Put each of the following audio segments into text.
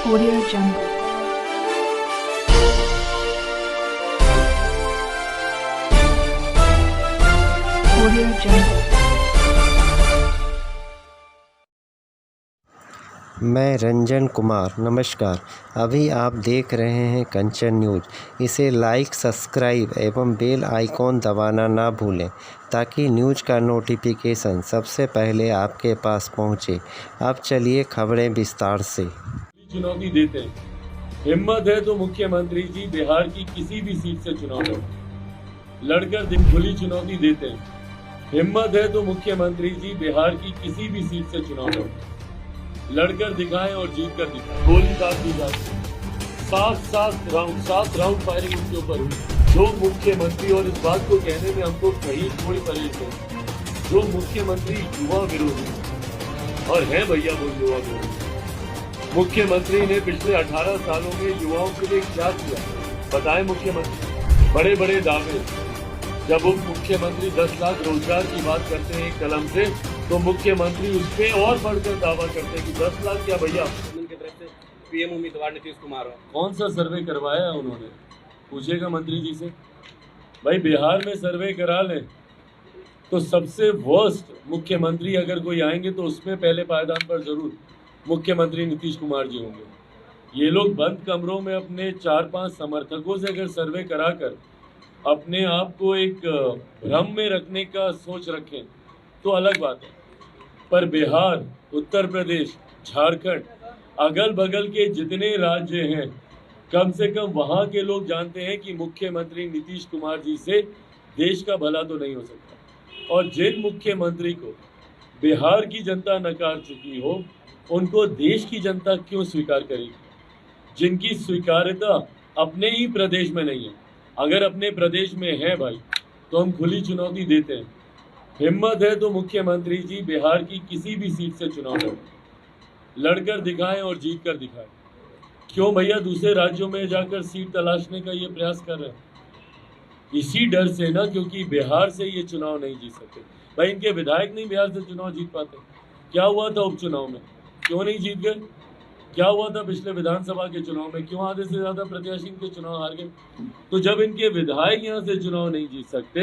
Audio Jungle. Audio Jungle. मैं रंजन कुमार, नमस्कार। अभी आप देख रहे हैं कंचन न्यूज़। इसे लाइक, सब्सक्राइब एवं बेल आइकॉन दबाना ना भूलें ताकि न्यूज़ का नोटिफिकेशन सबसे पहले आपके पास पहुंचे। अब चलिए खबरें विस्तार से। चुनौती देते हैं। हिम्मत है तो मुख्यमंत्री जी बिहार की किसी भी सीट से चुनाव लड़कर दिन खुली चुनौती देते हैं। हिम्मत है तो मुख्यमंत्री जी बिहार की किसी भी सीट से चुनाव लड़कर दिखाएं और जीत कर दिखाएं। गोली दाग दी जाती, 7 राउंड फायरिंग उनके ऊपर हुई। जो मुख्यमंत्री, और इस बात को कहने में हमको कहीं कोई परहेज नहीं, जो मुख्यमंत्री युवा विरोधी और है भैया वो युवा विरोधी मुख्यमंत्री ने पिछले 18 सालों में युवाओं के लिए क्या किया बताएं मुख्यमंत्री। बड़े बड़े दावे, जब उप मुख्यमंत्री 10 लाख रोजगार की बात करते हैं एक कलम से, तो मुख्यमंत्री उस पे और बढ़कर दावा करते हैं कि 10 लाख क्या भैया की तरफ से पीएम उम्मीदवार नीतीश कुमार हो। कौन सा सर्वे करवाया है उन्होंने, पूछेगा मंत्री जी से। भाई बिहार में सर्वे करा लें तो सबसे वर्स्ट मुख्यमंत्री अगर कोई आएंगे तो उसमें पहले पायदान पर जरूर मुख्यमंत्री नीतीश कुमार जी होंगे। ये लोग बंद कमरों में अपने 4-5 समर्थकों से अगर सर्वे कराकर अपने आप को एक भ्रम में रखने का सोच रखें तो अलग बात है, पर बिहार, उत्तर प्रदेश, झारखंड, अगल बगल के जितने राज्य हैं, कम से कम वहाँ के लोग जानते हैं कि मुख्यमंत्री नीतीश कुमार जी से देश का भला तो नहीं हो सकता। और जिन मुख्यमंत्री को बिहार की जनता नकार चुकी हो, उनको देश की जनता क्यों स्वीकार करेगी? जिनकी स्वीकार्यता अपने ही प्रदेश में नहीं है। अगर अपने प्रदेश में है भाई, तो हम खुली चुनौती देते हैं। हिम्मत है तो मुख्यमंत्री जी बिहार की किसी भी सीट से चुनाव लड़कर दिखाएं और जीत कर दिखाएं। क्यों भैया दूसरे राज्यों में जाकर सीट तलाशने का ये प्रयास कर रहे हैं? इसी डर से ना, क्योंकि बिहार से ये चुनाव नहीं जीत सकते। भाई इनके विधायक नहीं बिहार से चुनाव जीत पाते। क्या हुआ था उपचुनाव में, क्यों नहीं जीत गए? क्या हुआ था पिछले विधानसभा के चुनाव में, क्यों आधे से ज्यादा प्रत्याशी इनके चुनाव हार गए? तो जब इनके विधायक यहाँ से चुनाव नहीं जीत सकते,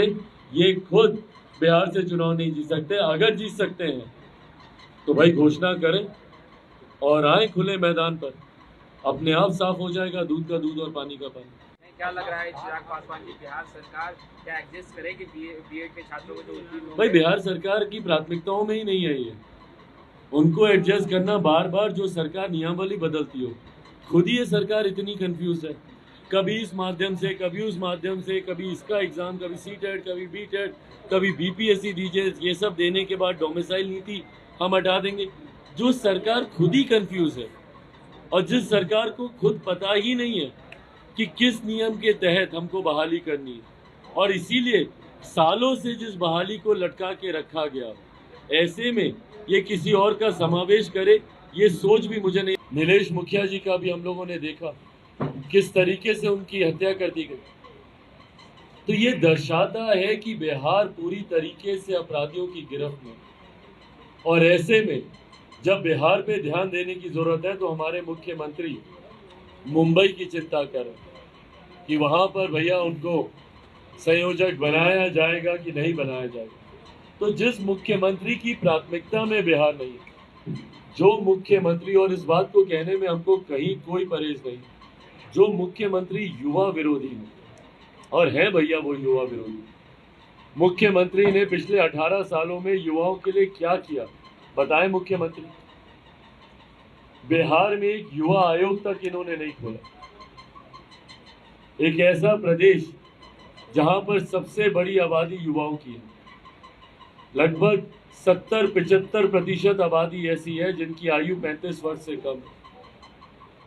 ये खुद बिहार से चुनाव नहीं जीत सकते। अगर जीत सकते हैं तो भाई घोषणा करें और आए खुले मैदान पर, अपने आप साफ हो जाएगा दूध का दूध और पानी का पानी। क्या लग रहा है चिराग पासवान की बिहार सरकार क्या एडजस्ट करेगी बीएड के छात्रों को जो उत्तीर्ण होंगे? भाई बिहार सरकार की प्राथमिकताओं में ही नहीं है ये। उनको एडजस्ट करना बार बार जो सरकार नियमावली बदलती हो, खुद ही ये सरकार इतनी कंफ्यूज है। कभी इस माध्यम से, कभी उस माध्यम से, कभी इसका एग्जाम, कभी सीटेट, कभी बीटेट, कभी बीपीएससी दीजिए। ये सब देने के बाद डोमिसाइल नीति हम हटा देंगे। जो सरकार खुद ही कंफ्यूज है और जिस सरकार को खुद पता ही नहीं है कि किस नियम के तहत हमको बहाली करनी है, और इसीलिए सालों से जिस बहाली को लटका के रखा गया, ऐसे में ये किसी और का समावेश करे, ये सोच भी मुझे नहीं। नीलेश मुखिया जी का भी हम लोगों ने देखा किस तरीके से उनकी हत्या कर दी गई। तो ये दर्शाता है कि बिहार पूरी तरीके से अपराधियों की गिरफ्त में, और ऐसे में जब बिहार पे ध्यान देने की जरूरत है तो हमारे मुख्यमंत्री मुंबई की चिंता करें कि वहां पर भैया उनको संयोजक बनाया जाएगा कि नहीं बनाया जाएगा। तो जिस मुख्यमंत्री की प्राथमिकता में बिहार नहीं है, जो मुख्यमंत्री, और इस बात को कहने में हमको कहीं कोई परहेज नहीं, जो मुख्यमंत्री युवा विरोधी है और है भैया वो युवा विरोधी मुख्यमंत्री ने पिछले 18 सालों में युवाओं के लिए क्या किया बताएं मुख्यमंत्री। बिहार में एक युवा आयोग तक इन्होंने नहीं खोला। एक ऐसा प्रदेश जहां पर सबसे बड़ी आबादी युवाओं की है, लगभग 70-75% आबादी ऐसी है जिनकी आयु 35 वर्ष से कम है।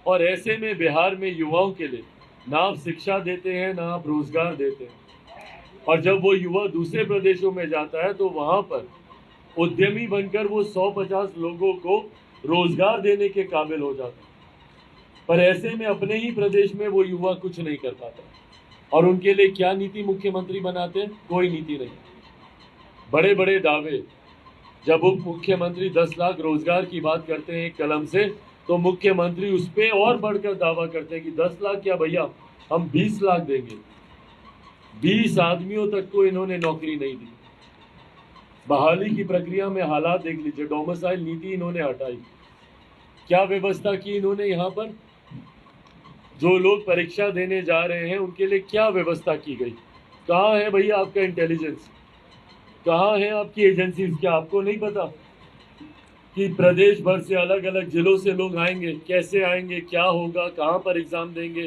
और ऐसे में बिहार में युवाओं के लिए ना आप शिक्षा देते हैं, ना आप रोजगार देते हैं। और जब वो युवा दूसरे प्रदेशों में जाता है तो वहां पर उद्यमी बनकर वो 150 लोगों को रोजगार देने के काबिल हो जाता है। पर ऐसे में अपने ही प्रदेश में वो युवा कुछ नहीं कर पाता, और उनके लिए क्या नीति मुख्यमंत्री बनाते हैं? कोई नीति नहीं। बड़े बड़े दावे, जब उप मुख्यमंत्री 10 लाख रोजगार की बात करते हैं एक कलम से, तो मुख्यमंत्री उस पर और बढ़कर दावा करते हैं कि 10 लाख क्या भैया, हम 20 लाख देंगे। 20 आदमियों तक को इन्होंने नौकरी नहीं दी। बहाली की प्रक्रिया में हालात देख लीजिए, डोमिसाइल नीति इन्होंने हटाई। क्या व्यवस्था की इन्होंने यहाँ पर? जो लोग परीक्षा देने जा रहे हैं उनके लिए क्या व्यवस्था की गई? कहाँ है भैया आपका इंटेलिजेंस? कहाँ है आपकी एजेंसीज? क्या आपको नहीं पता कि प्रदेश भर से अलग अलग जिलों से लोग आएंगे, कैसे आएंगे, क्या होगा, कहाँ पर एग्जाम देंगे,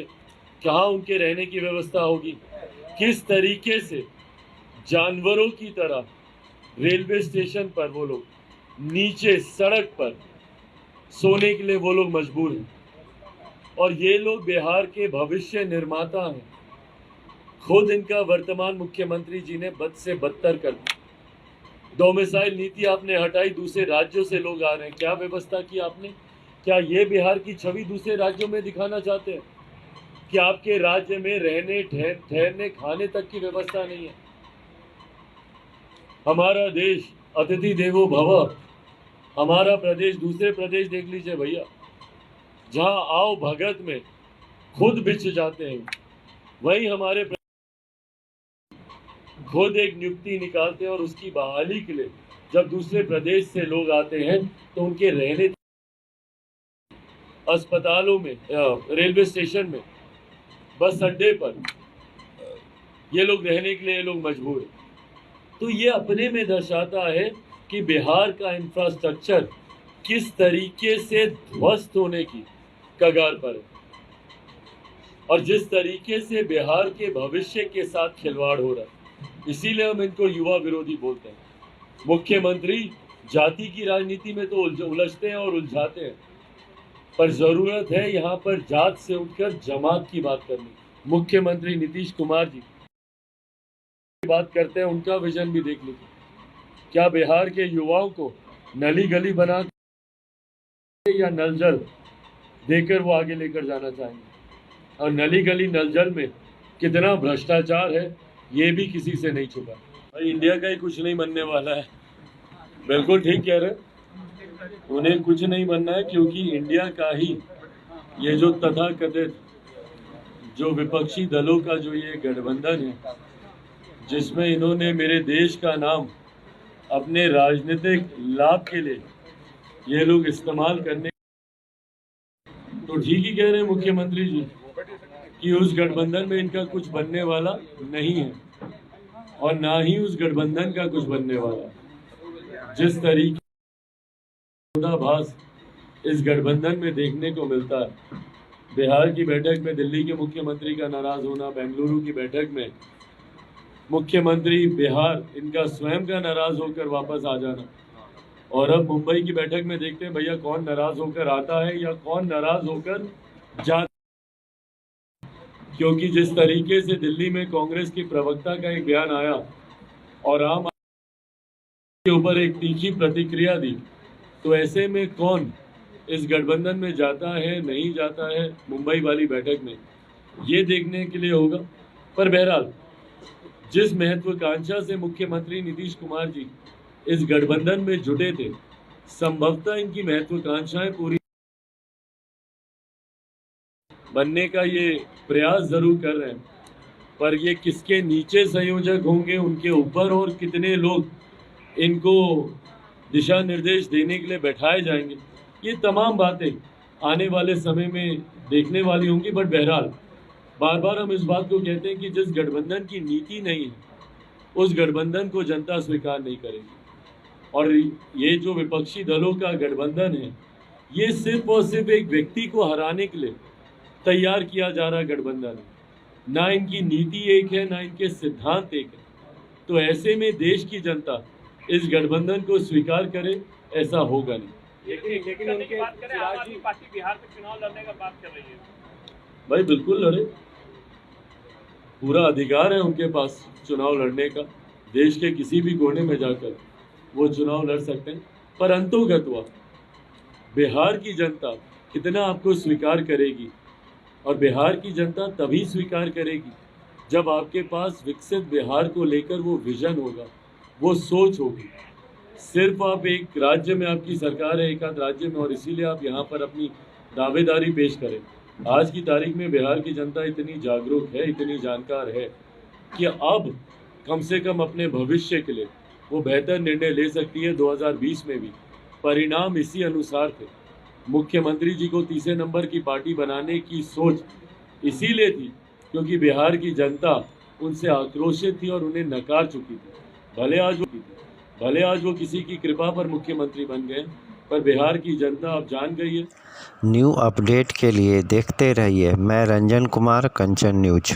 कहाँ उनके रहने की व्यवस्था होगी, किस तरीके से जानवरों की तरह रेलवे स्टेशन पर वो लोग, नीचे सड़क पर सोने के लिए वो लोग मजबूर हैं। और ये लोग बिहार के भविष्य निर्माता हैं। खुद इनका वर्तमान मुख्यमंत्री जी ने बद से बदतर कर दी। डोमिसाइल नीति आपने हटाई, दूसरे राज्यों से लोग आ रहे हैं। क्या व्यवस्था की आपने? क्या ये बिहार की छवि दूसरे राज्यों में दिखाना चाहते हैं कि आपके राज्य में रहने, ठहरने, खाने तक की व्यवस्था नहीं है? हमारा देश अतिथि देवो भव, हमारा प्रदेश, दूसरे प्रदेश देख लीजिए भैया, जहां आओ भगत में खुद बिछ जाते हैं, वही हमारे खुद एक नियुक्ति निकालते हैं और उसकी बहाली के लिए जब दूसरे प्रदेश से लोग आते हैं तो उनके रहने, अस्पतालों में, रेलवे स्टेशन में, बस अड्डे पर ये लोग रहने के लिए ये लोग मजबूर हैं। तो ये अपने में दर्शाता है कि बिहार का इंफ्रास्ट्रक्चर किस तरीके से ध्वस्त होने की कगार पर है और जिस तरीके से बिहार के भविष्य के साथ खिलवाड़ हो रहा है। इसीलिए हम इनको युवा विरोधी बोलते हैं। मुख्यमंत्री जाति की राजनीति में तो उलझते हैं और उलझाते हैं, पर जरूरत है यहाँ पर जात से उठकर जमात की बात करनी। मुख्यमंत्री नीतीश कुमार जी बात करते हैं, उनका विजन भी देख लीजिए। क्या बिहार के युवाओं को नली गली बना या नल जल देकर वो आगे लेकर जाना चाहेंगे? और नली गली नल जल में कितना भ्रष्टाचार है ये भी किसी से नहीं छुपा। भाई इंडिया का ही कुछ नहीं बनने वाला है। बिल्कुल ठीक कह रहे, उन्हें कुछ नहीं बनना है, क्योंकि इंडिया का ही ये जो तथाकथित जो विपक्षी दलों का जो ये गठबंधन है, जिसमें इन्होंने मेरे देश का नाम अपने राजनीतिक लाभ के लिए ये लोग इस्तेमाल करने, तो ठीक ही कह रहे हैं मुख्यमंत्री जी कि उस गठबंधन में इनका कुछ बनने वाला नहीं है और ना ही उस गठबंधन का कुछ बनने वाला। जिस तरीके विरोधाभास इस गठबंधन में देखने को मिलता है, बिहार की बैठक में दिल्ली के मुख्यमंत्री का नाराज होना, बेंगलुरु की बैठक में मुख्यमंत्री बिहार इनका स्वयं का नाराज होकर वापस आ जाना, और अब मुंबई की बैठक में देखते हैं भैया कौन नाराज होकर आता है या कौन नाराज होकर जाता। क्योंकि जिस तरीके से दिल्ली में कांग्रेस की प्रवक्ता का एक बयान आया और आम के ऊपर एक तीखी प्रतिक्रिया दी, तो ऐसे में कौन इस गठबंधन में जाता है, नहीं जाता है मुंबई वाली बैठक में, ये देखने के लिए होगा। पर बहरहाल जिस महत्वाकांक्षा से मुख्यमंत्री नीतीश कुमार जी इस गठबंधन में जुटे थे, संभवतः इनकी महत्वाकांक्षाएं पूरी बनने का ये प्रयास जरूर कर रहे हैं, पर ये किसके नीचे संयोजक होंगे, उनके ऊपर और कितने लोग इनको दिशा निर्देश देने के लिए बैठाए जाएंगे, ये तमाम बातें आने वाले समय में देखने वाली होंगी। बट बहरहाल बार बार हम इस बात को कहते हैं कि जिस गठबंधन की नीति नहीं है उस गठबंधन को जनता स्वीकार नहीं करेगी। और ये जो विपक्षी दलों का गठबंधन है, ये सिर्फ और सिर्फ एक व्यक्ति को हराने के लिए तैयार किया जा रहा गठबंधन है। ना इनकी नीति एक है, ना इनके सिद्धांत एक है। तो ऐसे में देश की जनता इस गठबंधन को स्वीकार करे, ऐसा होगा नहीं। लेकिन उनके बात करें, आम आदमी पार्टी बिहार में चुनाव लड़ने का बात कर रही है। भाई बिल्कुल लड़े, पूरा अधिकार है उनके पास चुनाव लड़ने का। देश के किसी भी कोने में जाकर वो चुनाव लड़ सकते हैं, पर अंतोगत्वा बिहार की जनता कितना आपको स्वीकार करेगी, और बिहार की जनता तभी स्वीकार करेगी जब आपके पास विकसित बिहार को लेकर वो विजन होगा, वो सोच होगी। सिर्फ आप एक राज्य में आपकी सरकार है, एक आध राज्य में, और इसीलिए आप यहाँ पर अपनी दावेदारी पेश करें। आज की तारीख में बिहार की जनता इतनी जागरूक है, इतनी जानकार है कि अब कम से कम अपने भविष्य के लिए वो बेहतर निर्णय ले सकती है। 2020 में भी परिणाम इसी अनुसार थे। मुख्यमंत्री जी को तीसरे नंबर की पार्टी बनाने की सोच इसीलिए थी क्योंकि बिहार की जनता उनसे आक्रोशित थी और उन्हें नकार चुकी थी। भले आज वो किसी की कृपा पर मुख्यमंत्री बन गए, पर बिहार की जनता अब जान गई है। न्यू अपडेट के लिए देखते रहिए मैं रंजन कुमार, कंचन न्यूज।